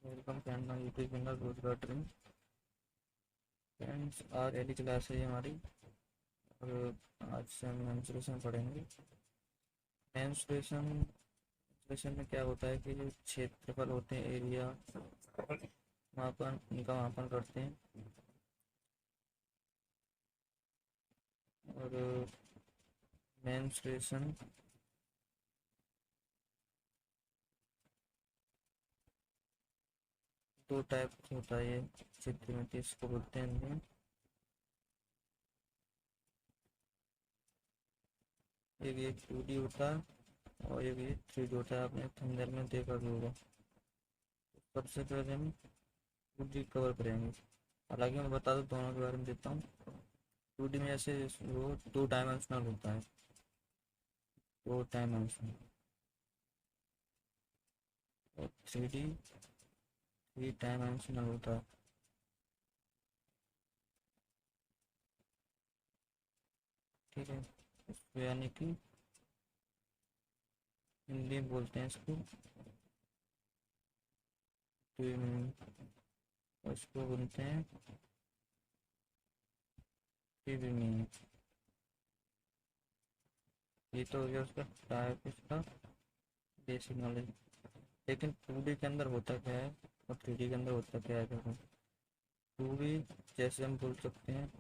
Welcome friend on YouTube channel रोजगार dream. Friends, आज पहली क्लास है ये हमारी। और आज से हम मेंस्ट्रुएशन पढ़ेंगे। मेंस्ट्रुएशन मेंस्ट्रुएशन में क्या होता है कि जो क्षेत्रफल होते हैं, एरिया मापन, उनका मापन करते हैं। और मेंस्ट्रुएशन दो टाइप का होता है। ये चित्र में किसको बोलते हैं? एक ये 2D होता है और एक ये 3D होता है। आपने थंबनेल में देखा भी होगा। सबसे पहले हम 2D कवर करेंगे। हालांकि मैं बता दूं, दोनों के बारे में देता हूँ। 2D में ऐसे वो 2 डायमेंशनल होता है। 2 डायमेंशनल। और 3D 3 डायमेंशनल होता है। ठीक है, इसको यानी कि हिंदी में बोलते हैं इसको और इसको बोलते हैं ट्रिमिंग। ये तो हो गया उसका टाइप, इसका बेसिक नॉलेज। लेकिन 2D के अंदर होता क्या है और 3D के अंदर होता क्या है, देखो। 2D जैसे हम बोल सकते हैं,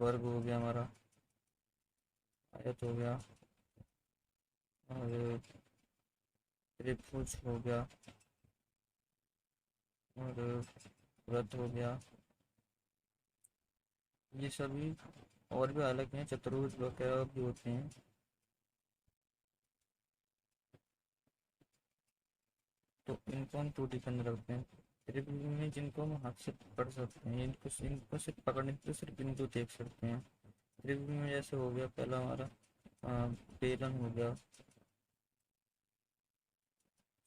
वर्ग हो गया हमारा, आयत हो गया, और त्रिभुज हो गया, और वृत्त हो गया। ये सभी और भी अलग हैं, चतुर्भुज वगैरह भी होते हैं। तो इनको हम 2D के अंदर रखते हैं। त्रिभुज में जिनको हम हाथ से पकड़ सकते हैं, इनको इनको सिर्फ पकड़ने के लिए सिर्फ बिंदु देख सकते हैं। त्रिभुज में जैसे हो गया पहला हमारा बेलन हो गया,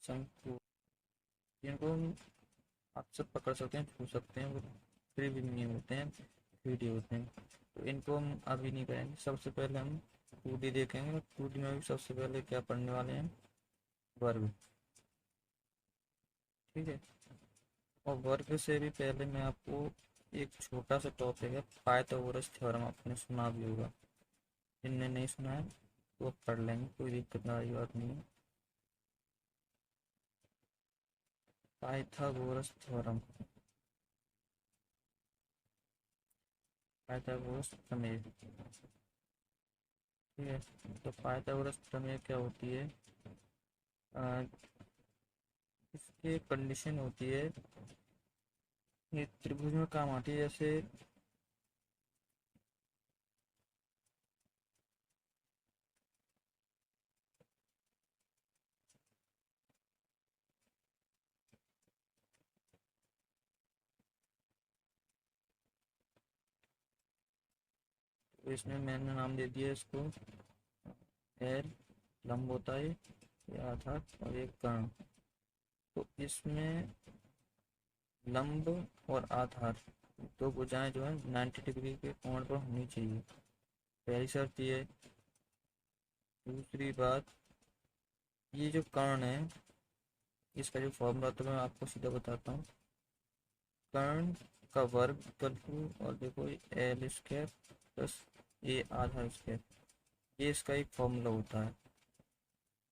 शंकु, जिनको हम हाथ से पकड़ सकते हैं, छू सकते हैं, वो त्रिभुज में होते हैं, 3D होते हैं। तो इनको हम अभी नहीं करेंगे। सबसे पहले हम 2D देखेंगे। 2D में भी सबसे पहले क्या पढ़ने वाले हैं? वर्ग। ठीक है। और वर्ग से भी पहले मैं आपको एक छोटा सा टॉपिक है, पाइथागोरस थ्योरम, आपने सुना भी होगा। जिनने नहीं सुना है वो पढ़ लेंगे, कोई दिक्कत वाली बात नहीं है। पाइथागोरस थ्योरम, पाइथागोरस प्रमेय। ठीक है। तो पाइथागोरस प्रमेय क्या होती है? आ, इसकी कंडीशन होती है, ये त्रिभुज में काम आती है। जैसे इसमें मैंने नाम दे दिया इसको एल, लंब होता है ये आधार, और एक कर्ण। तो इसमें लंब और आधार दो भुजाएं जो है 90 डिग्री के कोण पर होनी चाहिए। पहली शर्त ये है। दूसरी बात, ये जो कर्ण है, इसका जो फॉर्मूला तो मैं आपको सीधा बताता हूँ। कर्ण का वर्ग इक्वल टू, और देखो, एल स्क्वायर प्लस ए आधार स्क्वायर, ये इसका एक फॉर्मूला होता है।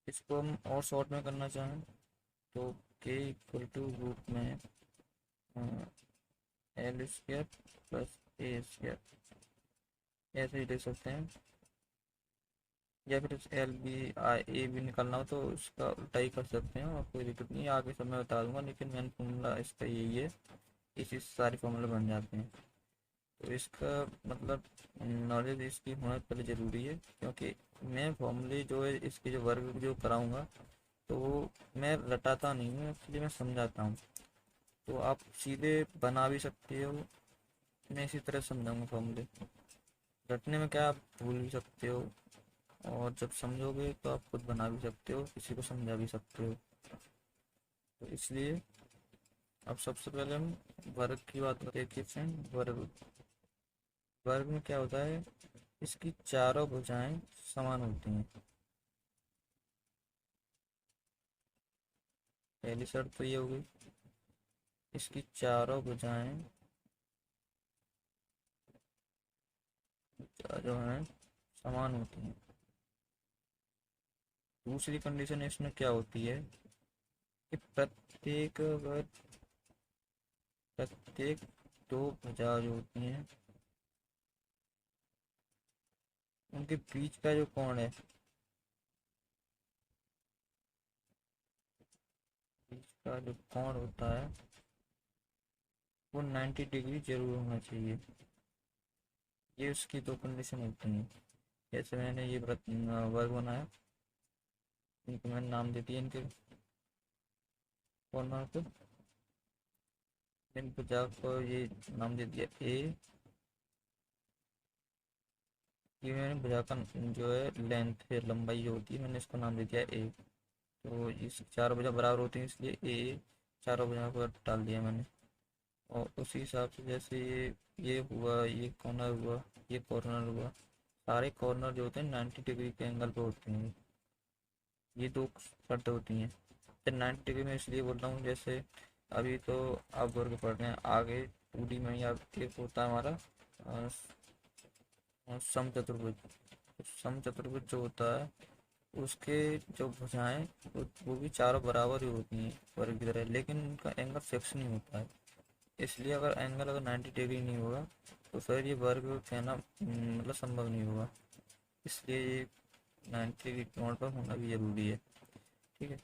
इसको हम और शॉर्ट में करना चाहें तो के इक्वल टू रूट में L square plus A square, ऐसे ही लिख सकते हैं। या फिर एल बी आई ए भी निकालना हो तो उसका उल्टा ही कर सकते हैं, और कोई दिक्कत नहीं है, आगे सब मैं बता दूंगा। लेकिन मेन फॉर्मूला इसका यही है, इसी से सारे फॉर्मूले बन जाते हैं। तो इसका मतलब नॉलेज इसकी होना पहले ज़रूरी है, क्योंकि मैं फॉर्मूले जो है इसके जो वर्ग जो कराऊंगा तो वो मैं रटाता नहीं हूँ, इसलिए मैं समझाता हूँ। तो आप सीधे बना भी सकते हो, मैं इसी तरह समझाऊंगा फॉर्मूले। रटने में क्या, आप भूल भी सकते हो, और जब समझोगे तो आप खुद बना भी सकते हो, किसी को समझा भी सकते हो। तो इसलिए अब सबसे पहले हम वर्ग की बात देखते हैं। वर्ग, वर्ग में क्या होता है, इसकी चारों भुजाएं समान होती हैं। पहली शर्त तो ये हो गई। इसकी चारों भुजाएं जो हैं समान होती हैं। दूसरी कंडीशन इसमें क्या होती है कि प्रत्येक दो भुजा जो होती हैं उनके बीच का जो कोण है, बीच का जो कोण होता है वो 90 डिग्री जरूर होना चाहिए। ये उसकी दो कंडीशन होती हैं। जैसे मैंने ये वर्ग बनाया, इनको मैंने नाम दे दिया, इनके कॉर्नर को, इन भुजा को ये नाम दे दिया ए। ये मैंने भुजा का जो है लेंथ है, लंबाई जो होती है, मैंने इसको नाम दे दिया ए। तो इस चारों भुजा बराबर होती हैं इसलिए ए चारों भुजा को डाल दिया मैंने। और उसी हिसाब से जैसे ये हुआ, ये कॉर्नर हुआ, ये कॉर्नर हुआ, सारे कॉर्नर जो होते हैं 90 डिग्री के एंगल पे होते हैं। ये दो शर्त होती हैं। तो 90 डिग्री में इसलिए बोल रहा हूँ, जैसे अभी तो आप वर्ग पढ़ रहे हैं, आगे 2D में ही आप एक होता है हमारा समचतुर्भुज। तो समचतुर्भुज जो होता है उसके जो भुजाएं वो भी चारों बराबर ही होती हैं वर्ग की तरह, लेकिन उनका एंगल फिक्स नहीं होता है। इसलिए अगर एंगल अगर 90 डिग्री नहीं होगा तो फिर ये वर्ग कहना मतलब संभव नहीं होगा। इसलिए ये 90 डिग्री कोण पर होना भी जरूरी है। ठीक है,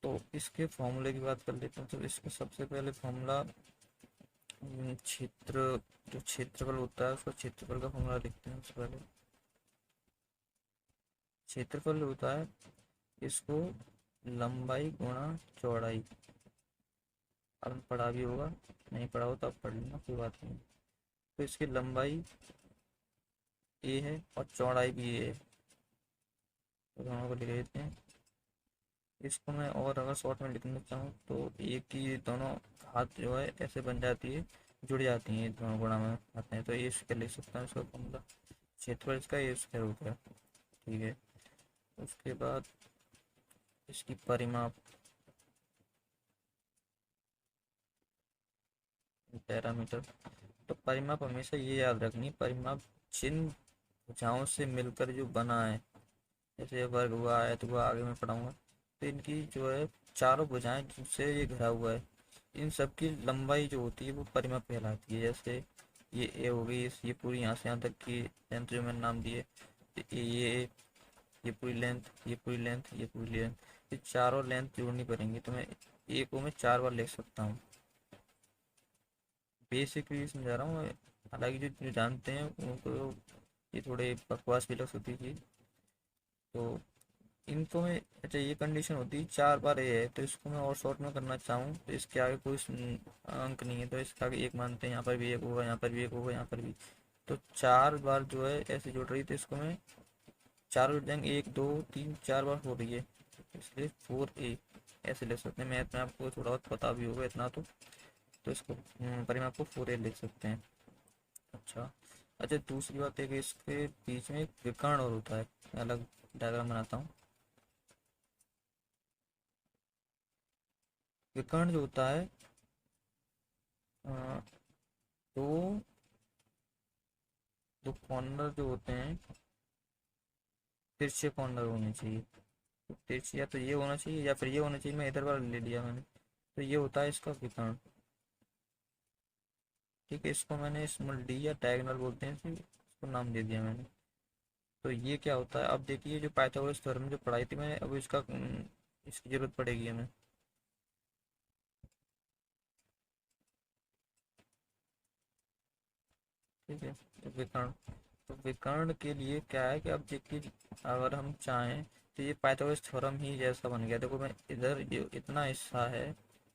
तो इसके फॉर्मूले की बात कर लेते हैं। तो इसका सबसे पहले फॉर्मूला क्षेत्र, जो क्षेत्रफल होता है उसका क्षेत्रफल का फॉर्मूला लिखते हैं। सबसे पहले क्षेत्रफल होता है, इसको लंबाई गुणा चौड़ाई। अब पढ़ा भी होगा, नहीं पढ़ा हो तो आप पढ़ लेना, कोई बात नहीं। तो इसकी लंबाई ए है और चौड़ाई भी ए है, तो दोनों को लिख देते हैं। इसको मैं और अगर शॉर्ट में लिखना चाहूँ तो ए की दोनों हाथ जो है ऐसे बन जाती है, जुड़ जाती हैं, दोनों गुणा में आते हैं, तो ये इसके लिख सकता हूँ इसका फॉर्मूला। क्षेत्रफल इसका ए स्क्वायर हो गया। ठीक है, उसके बाद इसकी परिमाप, पैरामीटर। तो परिमाप हमेशा ये याद रखनी, परिमाप जिन भुजाओं से मिलकर जो बना है, जैसे वर्ग हुआ, आयत हुआ, आगे मैं पढ़ाऊंगा, तो इनकी जो है चारों भुजाएं जिनसे ये घिरा हुआ है, इन सब की लंबाई जो होती है वो परिमाप कहलाती है। जैसे ये ए हो गई, ये पूरी यहाँ से यहाँ तक की लेंथ जो मैंने नाम दी है, ये पूरी लेंथ, ये पूरी लेंथ, ये पूरी लेंथ, ये चारों लेंथ जोड़नी पड़ेंगी। तो मैं ए को मैं 4 बार लिख सकता हूँ। बेसिकली समझा रहा हूँ, हालांकि जो जो जानते हैं उनको ये थोड़े बकवास भी लग सकती है। तो इनको में अच्छा ये कंडीशन होती है 4 बार ए है, तो इसको मैं और शॉर्ट में करना चाहूँ तो इसके आगे कोई अंक नहीं है, तो इसके आगे एक मानते हैं, यहाँ पर भी एक होगा, यहाँ पर भी एक होगा, यहाँ पर भी। तो 4 बार जो है ऐसे जुड़ रही, तो इसको मैं चार जुड़ जाएंगे, 1 2 3 4 बार हो रही है, इसलिए 4a ऐसे लिख सकते हैं। मैथ में आपको थोड़ा बहुत पता भी होगा इतना तो इसको परिमाप को 4a लिख सकते हैं। अच्छा अच्छा, दूसरी बात है कि इसके बीच में एक विकर्ण और होता है, मैं अलग डायग्राम बनाता हूँ। विकर्ण जो होता है अ, तो दो कॉर्नर जो होते हैं तिरछे कॉर्नर होने चाहिए। तो तिरछे या तो ये होना चाहिए या फिर ये होना चाहिए, मैं इधर वाला ले लिया मैंने, तो ये होता है इसका विकर्ण। ठीक है, इसको मैंने स्मॉल डी या डायगोनल बोलते हैं, इसको नाम दे दिया मैंने। तो ये क्या होता है, अब देखिए जो पाइथागोरस थ्योरम जो पढ़ाई थी मैंने, अब इसका इसकी जरूरत पड़ेगी हमें। ठीक है, तो विकर्ण, तो विकर्ण के लिए क्या है कि अब देखिए अगर हम चाहें तो ये पाइथागोरस थ्योरम ही जैसा बन गया। देखो मैं इधर जो इतना हिस्सा है,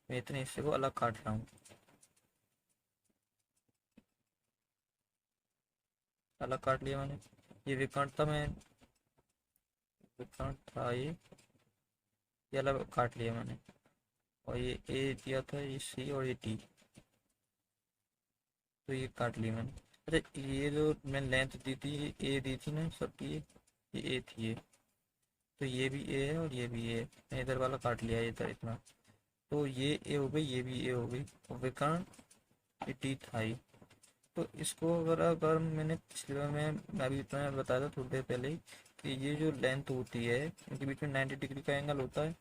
मैं इतने हिस्से को अलग काट रहा हूँ, अलग काट लिया मैंने। ये विकर्ण था, मैं विकर्ण था ये अलग काट लिया मैंने। और ये ए दिया था, ये सी और ये टी, तो ये काट लिया मैंने। अच्छा ये जो मैंने लेंथ दी थी, ये ए दी थी ना सबकी, ये ए थी ये, तो ये भी ए है और ये भी ए है। मैं इधर वाला काट लिया इधर इतना। तो ये ए हो गई, ये भी ए हो गई, विकर्ण टी थाई। तो इसको अगर अगर मैंने पिछले में अभी इतना बताया था थोड़ी देर पहले ही कि ये जो लेंथ होती है इनके बीच में 90 डिग्री का एंगल होता है,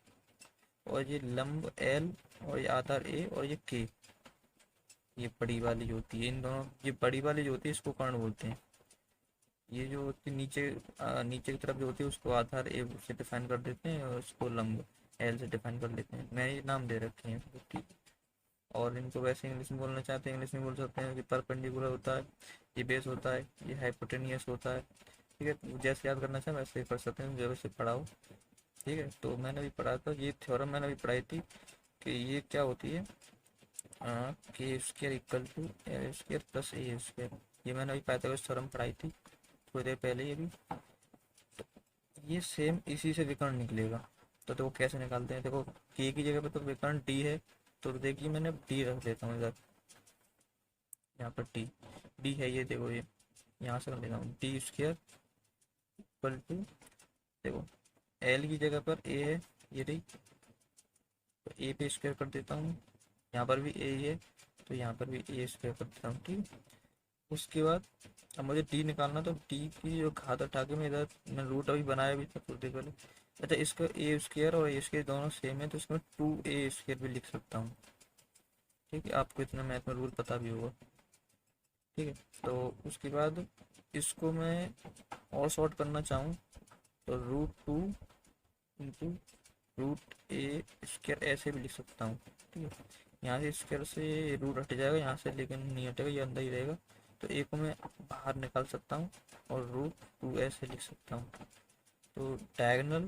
और ये लंब एल और ये आधार ए और ये के, ये बड़ी वाली जो होती है इन दोनों, ये बड़ी वाली जो होती है इसको कर्ण बोलते हैं। ये जो होती है नीचे नीचे की तरफ जो होती है उसको आधार ए से डिफाइन कर देते हैं और उसको लंब एल से डिफाइन कर लेते हैं। मैं ये नाम दे रखे हैं तो ठीक। और इनको वैसे इंग्लिश में बोलना चाहते हैं इंग्लिश में बोल सकते हैं कि परपेंडिकुलर होता है, ये बेस होता है, ये हाइपोटेनियस होता है। ठीक है, तो जैसे याद करना चाहें वैसे कर सकते हैं, जैसे पढ़ाओ। ठीक है, तो मैंने अभी पढ़ा था ये थ्योरम, मैंने अभी पढ़ाई थी कि ये क्या होती है, K square equal to L square plus A square. ये मैंने अभी पाइथागोरस थ्योरम पढ़ाई थी थोड़ी देर पहले ही अभी। तो ये सेम इसी से विकर्ण निकलेगा। तो देखो कैसे निकालते हैं, देखो के की जगह पे तो विकर्ण डी है, तो देखिए मैंने डी रख देता हूँ इधर, यहाँ पर डी, डी है ये, देखो ये यहाँ से कर लेता हूँ डी स्क्वायर इक्वल टू, देखो एल की जगह पर ए है, ये रही, तो ए पे स्क्वायर कर देता हूँ, यहाँ पर भी ए है तो यहाँ पर भी ए स्क्वायर कर देता हूँ। ठीक है, उसके बाद अब मुझे डी निकालना, तो डी की जो घात उठा के मैं इधर, मैं रूट अभी बनाया भी था थोड़ी देर पहले। अच्छा, इसका ए स्क्वायर और ए स्क्वायर दोनों सेम है तो इसमें 2a स्क्वायर भी लिख सकता हूँ। ठीक है, आपको इतना मैथ में रूल पता भी होगा। ठीक है, तो उसके बाद इसको मैं और शॉर्ट करना चाहूँ तो रूट 2 इंटू रूट ए स्क्वायर ऐसे भी लिख सकता हूँ। ठीक है, यहाँ से स्क्वायर से रूट हट जाएगा यहाँ से, लेकिन नहीं हटेगा, ये अंदर ही रहेगा, तो ए को मैं बाहर निकाल सकता हूँ और रूट 2 ऐसे लिख सकता हूँ। तो डायगोनल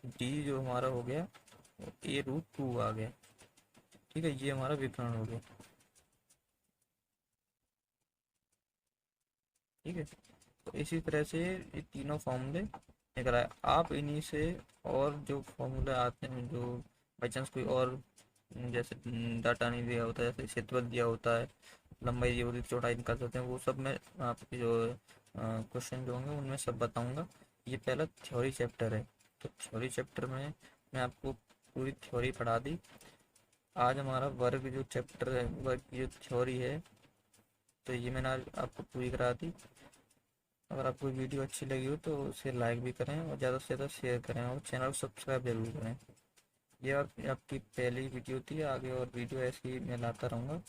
डी जो हमारा हो गया a√2 आ गया। ठीक है, ये हमारा विकर्ण हो गया। ठीक है, तो इसी तरह से ये तीनों फॉर्मूले निकल आए। आप इन्हीं से और जो फॉर्मूले आते हैं, जो बाई चांस कोई और जैसे डाटा नहीं दिया होता है, जैसे क्षेत्रफल दिया होता है, लंबाई दी होती है, चौड़ाई निकाल सकते हैं, वो सब मैं आपके जो क्वेश्चन जो होंगे उनमें सब बताऊंगा। ये पहला थ्योरी चैप्टर है, तो थ्योरी चैप्टर में मैं आपको पूरी थ्योरी पढ़ा दी। आज हमारा वर्ग जो चैप्टर है, वर्ग की जो थ्योरी है, तो ये मैंने आज आपको पूरी करा दी। अगर आपको वीडियो अच्छी लगी हो तो उसे लाइक भी करें और ज़्यादा से ज़्यादा शेयर करें और चैनल को सब्सक्राइब जरूर करें। ये आपकी पहली वीडियो थी, आगे और वीडियो ऐसी मैं लाता रहूँगा।